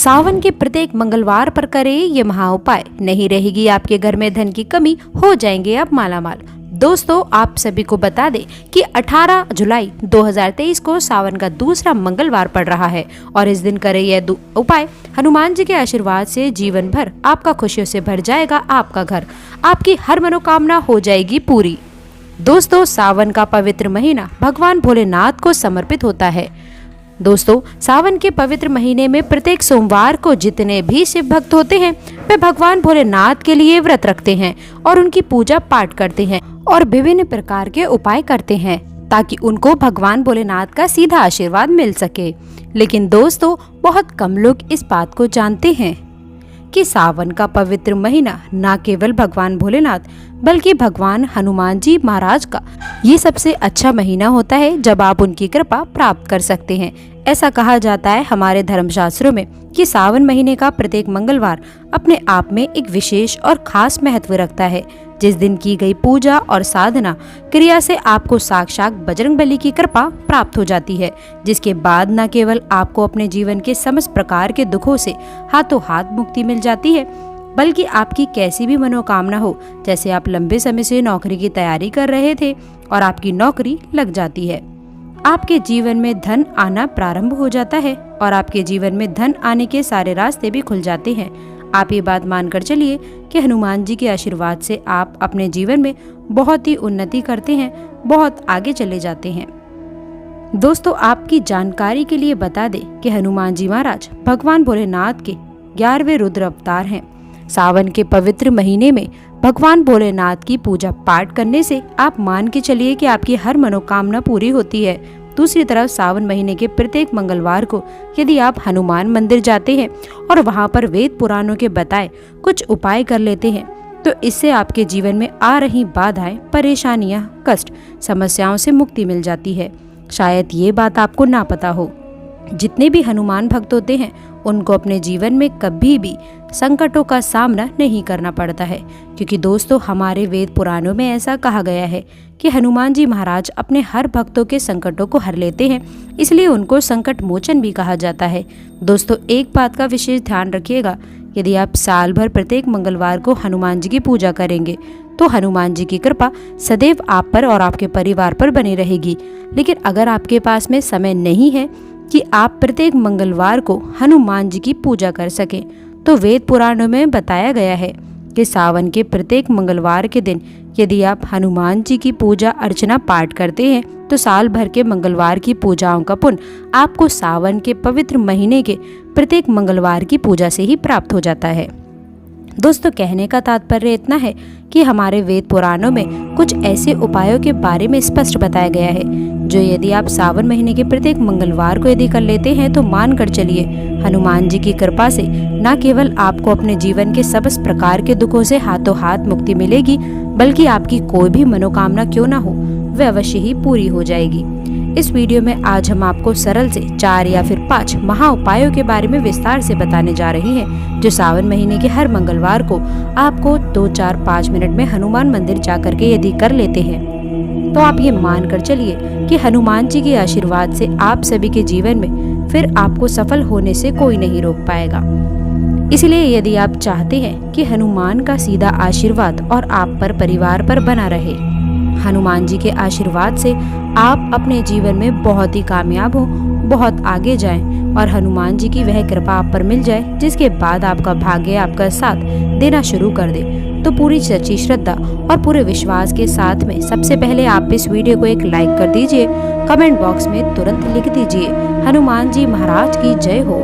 सावन के प्रत्येक मंगलवार पर करें ये महा उपाय, नहीं रहेगी आपके घर में धन की कमी, हो जाएंगे आप मालामाल। दोस्तों, आप सभी को बता दें कि 18 जुलाई 2023 को सावन का दूसरा मंगलवार पड़ रहा है और इस दिन करें यह उपाय। हनुमान जी के आशीर्वाद से जीवन भर आपका खुशियों से भर जाएगा आपका घर, आपकी हर मनोकामना हो जाएगी पूरी। दोस्तों, सावन का पवित्र महीना भगवान भोलेनाथ को समर्पित होता है। दोस्तों, सावन के पवित्र महीने में प्रत्येक सोमवार को जितने भी शिव भक्त होते हैं वे भगवान भोलेनाथ के लिए व्रत रखते हैं और उनकी पूजा पाठ करते हैं और विभिन्न प्रकार के उपाय करते हैं ताकि उनको भगवान भोलेनाथ का सीधा आशीर्वाद मिल सके। लेकिन दोस्तों, बहुत कम लोग इस बात को जानते हैं कि सावन का पवित्र महीना न केवल भगवान भोलेनाथ बल्कि भगवान हनुमान जी महाराज का ये सबसे अच्छा महीना होता है जब आप उनकी कृपा प्राप्त कर सकते हैं। ऐसा कहा जाता है हमारे धर्मशास्त्रों में कि सावन महीने का प्रत्येक मंगलवार अपने आप में एक विशेष और खास महत्व रखता है, जिस दिन की गई पूजा और साधना क्रिया से आपको साक्षात बजरंगबली की कृपा प्राप्त हो जाती है, जिसके बाद न केवल आपको अपने जीवन के समस्त प्रकार के दुखों से हाथों हाथ मुक्ति मिल जाती है, बल्कि आपकी कैसी भी मनोकामना हो, जैसे आप लंबे समय से नौकरी की तैयारी कर रहे थे और आपकी नौकरी लग जाती है, आपके जीवन में धन आना प्रारंभ हो जाता है और आपके जीवन में धन आने के सारे रास्ते भी खुल जाते हैं। आप ये बात मानकर चलिए कि हनुमान जी के आशीर्वाद से आप अपने जीवन में बहुत ही उन्नति करते हैं, बहुत आगे चले जाते हैं। दोस्तों, आपकी जानकारी के लिए बता दें कि हनुमान जी महाराज भगवान भोलेनाथ के 11वें रुद्र अवतार हैं। सावन के पवित्र महीने में भगवान भोलेनाथ की पूजा पाठ करने से आप मान के चलिए कि आपकी हर मनोकामना पूरी होती है। दूसरी तरफ सावन महीने के प्रत्येक मंगलवार को यदि आप हनुमान मंदिर जाते हैं और वहां पर वेद पुराणों के बताए कुछ उपाय कर लेते हैं तो इससे आपके जीवन में आ रही बाधाएं, परेशानियां, कष्ट, समस्याओं से मुक्ति मिल जाती है। शायद ये बात आपको ना पता हो, जितने भी हनुमान भक्त होते हैं उनको अपने जीवन में कभी भी संकटों का सामना नहीं करना पड़ता है, क्योंकि दोस्तों हमारे वेद पुराणों में ऐसा कहा गया है कि हनुमान जी महाराज अपने हर भक्तों के संकटों को हर लेते हैं, इसलिए उनको संकट मोचन भी कहा जाता है। दोस्तों, एक बात का विशेष ध्यान रखिएगा, यदि आप साल भर प्रत्येक मंगलवार को हनुमान जी की पूजा करेंगे तो हनुमान जी की कृपा सदैव आप पर और आपके परिवार पर बनी रहेगी। लेकिन अगर आपके पास में समय नहीं है कि आप प्रत्येक मंगलवार को हनुमान जी की पूजा कर सकें, तो वेद पुराणों में बताया गया है कि सावन के प्रत्येक मंगलवार के दिन यदि आप हनुमान जी की पूजा अर्चना पाठ करते हैं तो साल भर के मंगलवार की पूजाओं का पुण्य आपको सावन के पवित्र महीने के प्रत्येक मंगलवार की पूजा से ही प्राप्त हो जाता है। दोस्तों, कहने का तात्पर्य इतना है कि हमारे वेद पुराणों में कुछ ऐसे उपायों के बारे में स्पष्ट बताया गया है जो यदि आप सावन महीने के प्रत्येक मंगलवार को यदि कर लेते हैं तो मान कर चलिए हनुमान जी की कृपा से न केवल आपको अपने जीवन के समस्त प्रकार के दुखों से हाथों हाथ मुक्ति मिलेगी, बल्कि आपकी कोई भी मनोकामना क्यों ना हो वह अवश्य ही पूरी हो जाएगी। इस वीडियो में आज हम आपको सरल से 4 या फिर 5 महा उपायों के बारे में विस्तार से बताने जा रहे हैं, जो सावन महीने के हर मंगलवार को आपको 2, 4, 5 मिनट में हनुमान मंदिर जाकर के यदि कर लेते हैं तो आप ये मान कर चलिए कि हनुमान जी के आशीर्वाद से आप सभी के जीवन में फिर आपको सफल होने से कोई नहीं रोक पाएगा। इसलिए यदि आप चाहते हैं कि हनुमान का सीधा आशीर्वाद और आप पर, परिवार पर बना रहे, हनुमान जी के आशीर्वाद से आप अपने जीवन में बहुत ही कामयाब हो, बहुत आगे जाएं और हनुमान जी की वह कृपा आप पर मिल जाए जिसके बाद आपका भाग्य आपका साथ देना शुरू कर दे, तो पूरी सच्ची श्रद्धा और पूरे विश्वास के साथ में सबसे पहले आप इस वीडियो को एक लाइक कर दीजिए, कमेंट बॉक्स में तुरंत लिख दीजिए हनुमान जी महाराज की जय हो।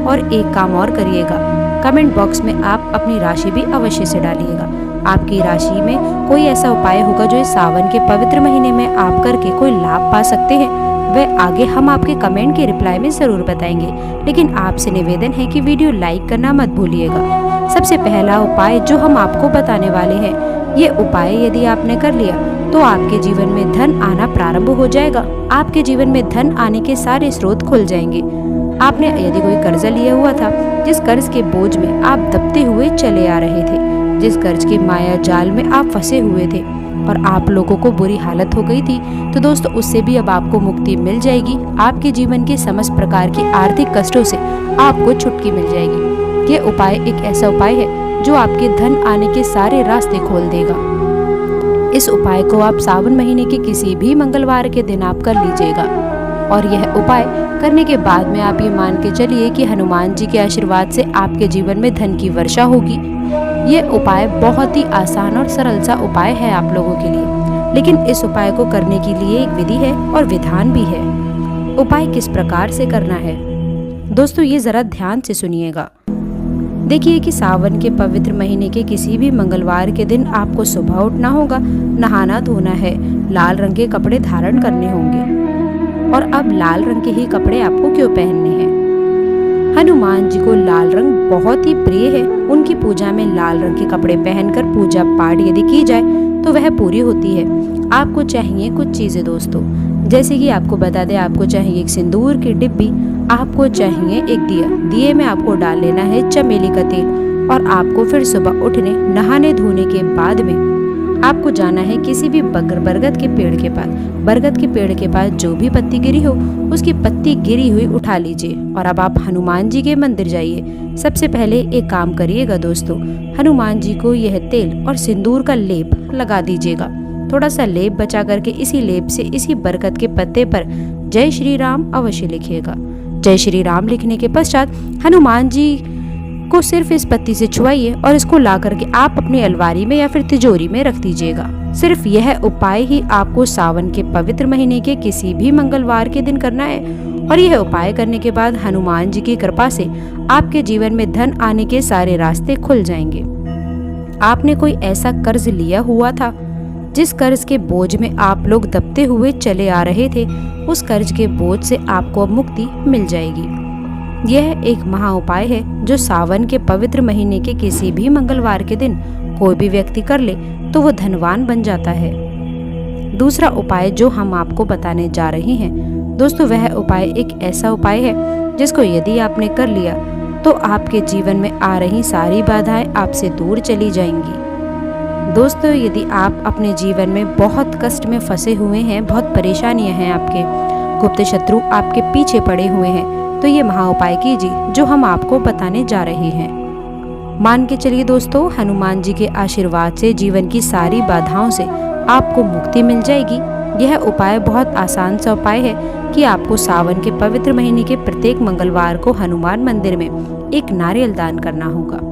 और एक काम और करिएगा, कमेंट बॉक्स में आप अपनी राशि भी अवश्य से डालिएगा। आपकी राशि में कोई ऐसा उपाय होगा जो इस सावन के पवित्र महीने में आप करके कोई लाभ पा सकते हैं, वह आगे हम आपके कमेंट के रिप्लाई में जरूर बताएंगे। लेकिन आपसे निवेदन है कि वीडियो लाइक करना मत भूलिएगा। सबसे पहला उपाय जो हम आपको बताने वाले हैं, ये उपाय यदि आपने कर लिया तो आपके जीवन में धन आना प्रारंभ हो जाएगा। आपके जीवन में धन आने के सारे स्रोत खुल जाएंगे। आपने यदि कोई कर्जा लिया हुआ था, जिस कर्ज के बोझ में आप दबते हुए चले आ रहे थे, जिस कर्ज के माया जाल में आप फंसे हुए थे, और आप लोगों को बुरी हालत हो गई थी, तो दोस्तों उससे भी अब आपको मुक्ति मिल जाएगी। आपके जीवन के समस्त प्रकार की आर्थिक कष्टों से आपको छुटकी मिल जाएगी। यह उपाय एक ऐसा उपाय है जो आपके धन आने के सारे रास्ते खोल देगा। इस उपाय को आप सावन महीने के किसी भी मंगलवार के दिन आप कर लीजिएगा, और यह उपाय करने के बाद में आप ये मान के चलिए कि हनुमान जी के आशीर्वाद से आपके जीवन में धन की वर्षा होगी। यह उपाय बहुत ही आसान और सरल सा उपाय है आप लोगों के लिए, लेकिन इस उपाय को करने के लिए एक विधि है और विधान भी है। उपाय किस प्रकार से करना है दोस्तों, ये जरा ध्यान से सुनिएगा। देखिए कि सावन के पवित्र महीने के किसी भी मंगलवार के दिन आपको सुबह उठना होगा, नहाना धोना है, लाल रंग के कपड़े धारण करने होंगे। और अब लाल रंग के ही कपड़े आपको क्यों पहनने हैं? हनुमान जी को लाल रंग बहुत ही प्रिय है। उनकी पूजा में लाल रंग के कपड़े पहनकर पूजा पाठ यदि की जाए तो वह पूरी होती है। आपको चाहिए कुछ चीजें दोस्तों, जैसे कि आपको बता दें, आपको चाहिए एक सिंदूर की डिब्बी, आपको चाहिए एक दिया, दिए में आपको डाल लेना है चमेली का तेल, और आपको फिर सुबह उठने नहाने धोने के बाद में आपको जाना है किसी भी बरगद के पेड़ के पास। बरगद के पेड़ के पास जो भी पत्ती गिरी हो उसकी पत्ती गिरी हुई उठा लीजिए, और अब आप हनुमान जी के मंदिर जाइए। सबसे पहले एक काम करिएगा दोस्तों, हनुमान जी को यह तेल और सिंदूर का लेप लगा दीजिएगा। थोड़ा सा लेप बचा करके इसी लेप से इसी बरगद के पत्ते पर जय श्री राम अवश्य लिखिएगा। जय श्री राम लिखने के पश्चात हनुमान जी को सिर्फ इस पत्ती से छुआइए और इसको ला करके आप अपनी अलमारी में या फिर तिजोरी में रख दीजिएगा। सिर्फ यह उपाय ही आपको सावन के पवित्र महीने के किसी भी मंगलवार के दिन करना है, और यह उपाय करने के बाद हनुमान जी की कृपा से आपके जीवन में धन आने के सारे रास्ते खुल जाएंगे। आपने कोई ऐसा कर्ज लिया हुआ था जिस कर्ज के बोझ में आप लोग दबते हुए चले आ रहे थे, उस कर्ज के बोझ से आपको अब मुक्ति मिल जाएगी। यह एक महा उपाय है जो सावन के पवित्र महीने के किसी भी मंगलवार के दिन कोई भी व्यक्ति कर ले तो वो धनवान बन जाता है। दूसरा उपाय जो हम आपको बताने जा रहे हैं दोस्तों, वह उपाय एक ऐसा उपाय है जिसको यदि आपने कर लिया तो आपके जीवन में आ रही सारी बाधाएं आपसे दूर चली जाएंगी। दोस्तों, यदि आप अपने जीवन में बहुत कष्ट में फंसे हुए हैं, बहुत परेशानियां हैं, आपके गुप्त शत्रु आपके पीछे पड़े हुए हैं, तो ये महा उपाय कीजिए जो हम आपको बताने जा रहे हैं। मान के चलिए दोस्तों, हनुमान जी के आशीर्वाद से जीवन की सारी बाधाओं से आपको मुक्ति मिल जाएगी। यह उपाय बहुत आसान सा उपाय है कि आपको सावन के पवित्र महीने के प्रत्येक मंगलवार को हनुमान मंदिर में एक नारियल दान करना होगा।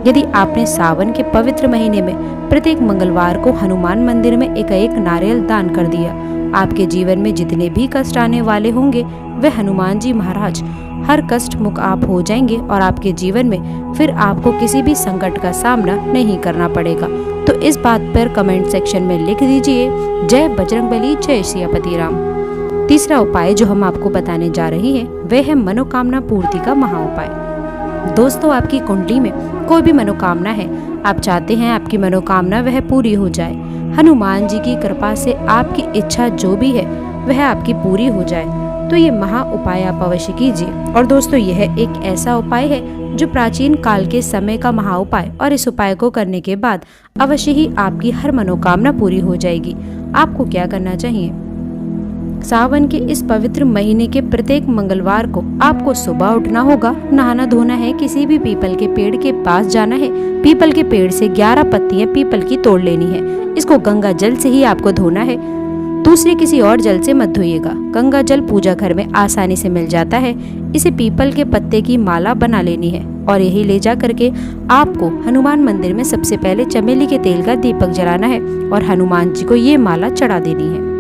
यदि आपने सावन के पवित्र महीने में प्रत्येक मंगलवार को हनुमान मंदिर में एक नारियल दान कर दिया, आपके जीवन में जितने भी कष्ट आने वाले होंगे वह हनुमान जी महाराज हर कष्ट मुक्त आप हो जाएंगे, और आपके जीवन में फिर आपको किसी भी संकट का सामना नहीं करना पड़ेगा। तो इस बात पर कमेंट सेक्शन में लिख दीजिए जय बजरंगबली, जय सियापति राम। तीसरा उपाय जो हम आपको बताने जा रहे हैं वह है मनोकामना पूर्ति का महा उपाय। दोस्तों, आपकी कुंडली में कोई भी मनोकामना है, आप चाहते हैं आपकी मनोकामना वह पूरी हो जाए, हनुमान जी की कृपा से आपकी इच्छा जो भी है वह आपकी पूरी हो जाए, तो ये महा उपाय आप अवश्य कीजिए। और दोस्तों, यह एक ऐसा उपाय है जो प्राचीन काल के समय का महा उपाय, और इस उपाय को करने के बाद अवश्य ही आपकी हर मनोकामना पूरी हो जाएगी। आपको क्या करना चाहिए? सावन के इस पवित्र महीने के प्रत्येक मंगलवार को आपको सुबह उठना होगा, नहाना धोना है, किसी भी पीपल के पेड़ के पास जाना है, पीपल के पेड़ से 11 पत्तियां पीपल की तोड़ लेनी है। इसको गंगा जल से ही आपको धोना है, दूसरे किसी और जल से मत धोइएगा। गंगा जल पूजा घर में आसानी से मिल जाता है। इसे पीपल के पत्ते की माला बना लेनी है, और यही ले जा करके आपको हनुमान मंदिर में सबसे पहले चमेली के तेल का दीपक जलाना है और हनुमान जी को ये माला चढ़ा देनी है।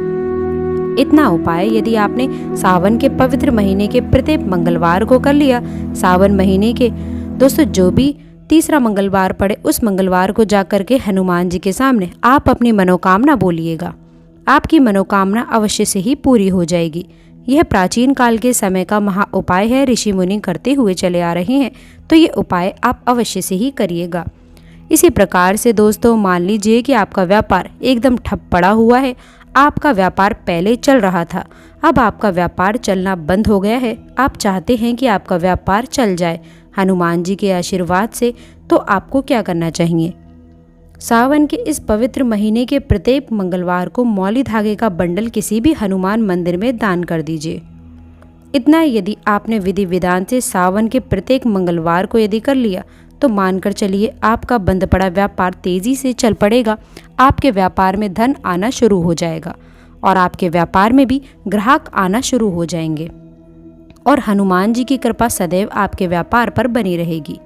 इतना उपाय यदि आपने सावन के पवित्र महीने के प्रत्येक मंगलवार को कर लिया, सावन महीने के दोस्तों जो भी तीसरा मंगलवार पड़े उस मंगलवार को जाकर के हनुमान जी के सामने आप अपनी मनोकामना बोलिएगा, आपकी मनोकामना अवश्य से ही पूरी हो जाएगी। यह प्राचीन काल के समय का महा उपाय है, ऋषि मुनि करते हुए चले आ रहे हैं, तो ये उपाय आप अवश्य से ही करिएगा। इसी प्रकार से दोस्तों, मान लीजिए कि आपका व्यापार एकदम ठप पड़ा हुआ है, आपका व्यापार पहले चल रहा था, अब आपका व्यापार चलना बंद हो गया है, आप चाहते हैं कि आपका व्यापार चल जाए हनुमान जी के आशीर्वाद से, तो आपको क्या करना चाहिए? सावन के इस पवित्र महीने के प्रत्येक मंगलवार को मौली धागे का बंडल किसी भी हनुमान मंदिर में दान कर दीजिए। इतना यदि आपने विधि विधान से सावन के प्रत्येक मंगलवार को यदि कर लिया तो मानकर चलिए आपका बंद पड़ा व्यापार तेजी से चल पड़ेगा। आपके व्यापार में धन आना शुरू हो जाएगा और आपके व्यापार में भी ग्राहक आना शुरू हो जाएंगे और हनुमान जी की कृपा सदैव आपके व्यापार पर बनी रहेगी।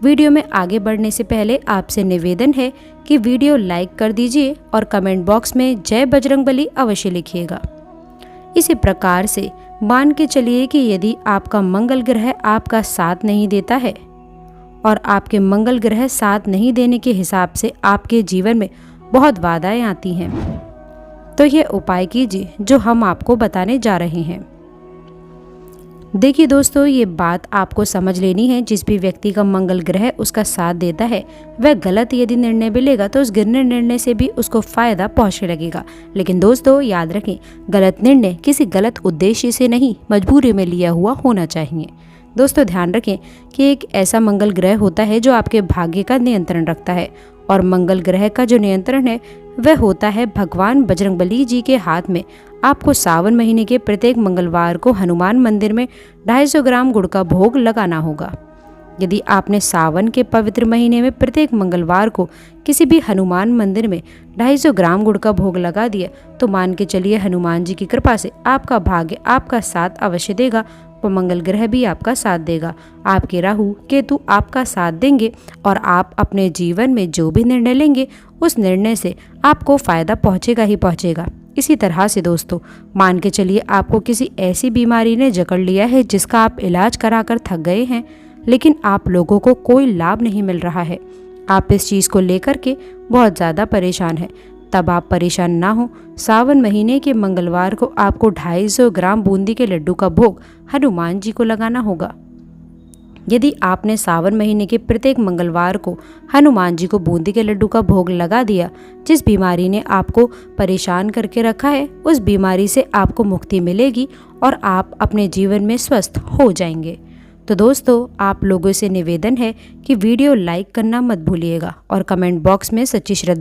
वीडियो में आगे बढ़ने से पहले आपसे निवेदन है कि वीडियो लाइक कर दीजिए और कमेंट बॉक्स में जय बजरंगबली अवश्य लिखिएगा। इसी प्रकार से मान के चलिए कि यदि आपका मंगल ग्रह आपका साथ नहीं देता है और आपके मंगल ग्रह साथ नहीं देने के हिसाब से आपके जीवन में बहुत बाधाएं आती हैं, तो यह उपाय कीजिए जो हम आपको बताने जा रहे हैं। देखिए दोस्तों, ये बात आपको समझ लेनी है। जिस भी व्यक्ति का मंगल ग्रह उसका साथ देता है वह गलत यदि निर्णय भी लेगा तो उस गिरने निर्णय से भी उसको फायदा पहुंचने लगेगा। लेकिन दोस्तों याद रखें, गलत निर्णय किसी गलत उद्देश्य से नहीं, मजबूरी में लिया हुआ होना चाहिए। दोस्तों ध्यान रखें कि एक ऐसा मंगल ग्रह होता है जो आपके भाग्य का नियंत्रण रखता है और मंगल ग्रह का जो नियंत्रण है वह होता है भगवान बजरंगबली जी के हाथ में। आपको सावन महीने के प्रत्येक मंगलवार को हनुमान मंदिर में 250 ग्राम गुड़ का भोग लगाना होगा। यदि आपने सावन के पवित्र महीने में प्रत्येक मंगलवार को किसी भी हनुमान मंदिर में 250 ग्राम गुड़ का भोग लगा दिया तो मान के चलिए हनुमान जी की कृपा से आपका भाग्य आपका साथ अवश्य देगा और मंगल ग्रह भी आपका साथ देगा। आपके राहु केतु आपका साथ देंगे और आप अपने जीवन में जो भी निर्णय लेंगे उस निर्णय से आपको फायदा पहुंचेगा ही पहुंचेगा। इसी तरह से दोस्तों मान के चलिए आपको किसी ऐसी बीमारी ने जकड़ लिया है जिसका आप इलाज कराकर थक गए हैं, लेकिन आप लोगों को कोई लाभ नहीं मिल रहा है। आप इस चीज़ को लेकर के बहुत ज़्यादा परेशान हैं। तब आप परेशान ना हो। सावन महीने के मंगलवार को आपको 250 ग्राम बूंदी के लड्डू का भोग हनुमान जी को लगाना होगा। यदि आपने सावन महीने के प्रत्येक मंगलवार को हनुमान जी को बूंदी के लड्डू का भोग लगा दिया, जिस बीमारी ने आपको परेशान करके रखा है उस बीमारी से आपको मुक्ति मिलेगी और आप अपने जीवन में स्वस्थ हो जाएंगे। तो दोस्तों आप लोगों से निवेदन है कि वीडियो लाइक करना मत भूलिएगा और कमेंट बॉक्स में सच्ची श्रद्धा